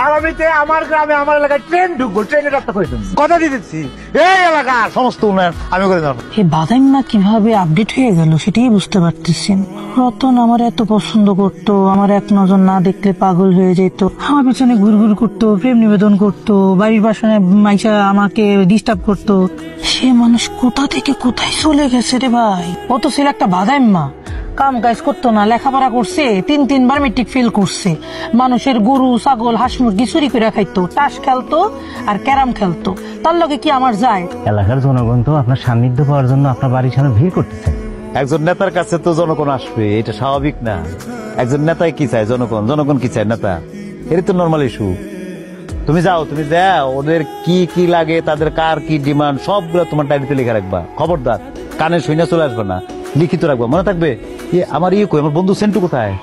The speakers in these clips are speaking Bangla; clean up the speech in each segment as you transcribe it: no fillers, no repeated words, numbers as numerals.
আগামীতে আমার গ্রামে আমার এলাকায় ট্রেন ঢুকবো, ট্রেনের রাস্তা করে দেবো। কথা দিতেছি, এই এলাকার সমস্ত উন্নয়ন আমি করে দেবো। এই বাদাইম্মা কিভাবে আপডেট হয়ে গেল সেটাই বুঝতে পারতেছি। রতন আমার এত পছন্দ করতো, আমার এক নজর না দেখলে পাগল হয়ে যেত, আমার পেছনে ঘুরঘুর করতো, প্রেম নিবেদন করতো, বাড়ির পাশে মাইশা আমাকে ডিস্টার্ব করতো। সে মানুষ কোথা থেকে কোথায় চলে গেছে রে ভাই। অত ছিল একটা বাদাইম্মা, কাম কাজ করতো না, লেখাপড়া করছে, তিনবার মেট্রিক ফেল করছে, মানুষের গরু ছাগল হাঁস মুরগি চুরি করে খাইতো, তাস খেলতো আর ক্যারাম খেলতো। তার লগে কি আমার যায়? এলাকার জনগণ তো আপনার সান্নিধ্য পাওয়ার জন্য আপনার বাড়ির সামনে ভিড় করতেছে। একজন নেতার কাছে তো জনগণ আসবে, এটা স্বাভাবিক না? একজন নেতাই কি চায়? জনগণ। জনগণ কি চায়? নেতা। এটা তো নর্মাল ইস্যু। তুমি যাও, তুমি যাও, ওদের কি কি লাগে, তাদের কার কি ডিমান্ড, সবগুলো তোমার ডায়েরিতে লিখে রাখবা। খবরদার কানে শুনে চলে আসবে না, লিখিত রাখবা। মনে থাকবে আমার কই, আমার বন্ধু সেন্টু কোথায়?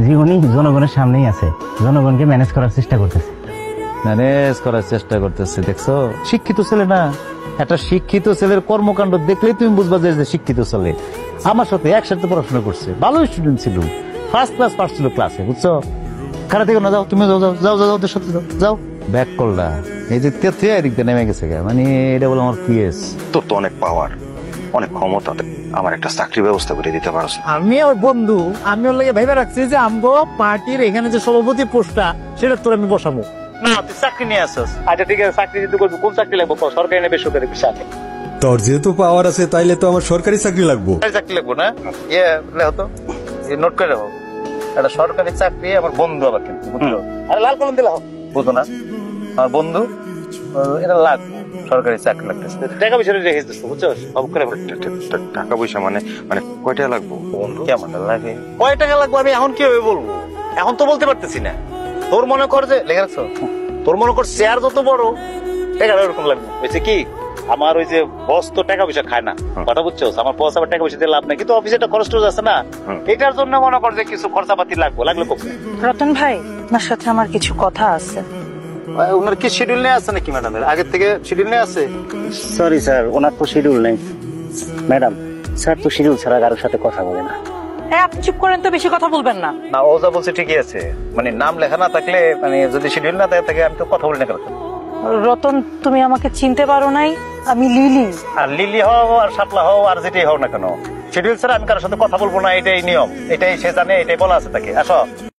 জি, উনি জনগণের সামনেই আছে, জনগণকে ম্যানেজ করার চেষ্টা করতেছে। ম্যানেজ করার চেষ্টা করতেছে, দেখছো? শিক্ষিত ছেলে না? একটা শিক্ষিত ছেলের কর্মকাণ্ড দেখলেই তুমি বুঝবা যে শিক্ষিত ছেলে। আমার সাথে একসাথে পড়াশোনা করছে, ভালো স্টুডেন্ট ছিল, ফার্স্ট ক্লাস পাস ছিল ক্লাসে, বুঝছো? খারাপ থেকে না, যাও তুমি, যাও যাও যাও যাও ওদের সাথে যাও। ব্যাক করলা, এই যে তেথে এদিক দিয়ে নেমে গেছে, মানে এটা বলে আমার পিএস। তোর তো অনেক পাওয়ার, অনেক ক্ষমতা, আমার একটা চাকরি ব্যবস্থা করে দিতে পারছ। আমি ওর বন্ধু, আমি ওর লাগে ভেবে রাখছি যে আমগো পার্টির এখানে যে সভাপতি পোস্টটা সেটা তোর আমি বসাবো। না, তুই চাকরি নিয়ে আসছিস। আচ্ছা ঠিক আছে, চাকরি দিতে করবি। কোন চাকরি লাগবো? সরকারি না বেসরকারি? তোর যেহেতু পাওয়ার আছে তাইলে তো আমার সরকারি চাকরি লাগবো। চাকরি লাগবো না? হতো নোট করে রাখো, একটা সরকারি চাকরি আমার বন্ধু আবার, কিন্তু বুঝলো? আরে লাল কলম দিলে বুঝো না, আমার বন্ধু, এটা লাগবে, সরকারি চাকরি লাগতেছে। টাকা পয়সা রেখে দিচ্ছ, বুঝছো? সব করে টাকা পয়সা মানে মানে কয়টা লাগবো? বন্ধু কেমন লাগে, কয় টাকা লাগবে আমি এখন কিভাবে বলবো? এখন তো বলতে পারতেছি না। তোর মনে কর যে লেগে রাখছো, তোর মনে কর শেয়ার যত বড়, টাকা এরকম লাগবে। হয়েছে কি, আমার ওই যে বস তো টাকা পয়সা খায় না, কথা বুঝছো? আমার বস আবার টাকা পয়সা দিয়ে লাভ নাই, কিন্তু অফিসে একটা খরচ টরচ আছে না, এটার জন্য মনে কর যে কিছু খরচাপাতি লাগলে কম। রতন ভাই, আপনার সাথে আমার কিছু কথা আছে। ওনার কি শিডিউল নিয়ে আছে নাকি ম্যাডামের? আগের থেকে শিডিউল নিয়ে আছে? সরি স্যার, ওনার তো শিডিউল নেই। ম্যাডাম, স্যার তো শিডিউল ছাড়া কারোর সাথে কথা বলে না। হ্যাঁ, আপনি চুপ করেন তো, বেশি কথা বলবেন না। না, ও যা বলছে ঠিকই আছে, মানে নাম লেখা না থাকলে, মানে যদি শিডিউল না থাকে আমি তো কথা বলি না কেন? রতন, তুমি আমাকে চিনতে পারো নাই, আমি লিলি। আর লিলি হও আর শাপলা হও আর যেটাই হও না কেন, শিডিউল ছাড়া আমি কারোর সাথে কথা বলবো না, এটাই নিয়ম, এটাই সে জানে, এটাই বলা আছে তাকে। আসো।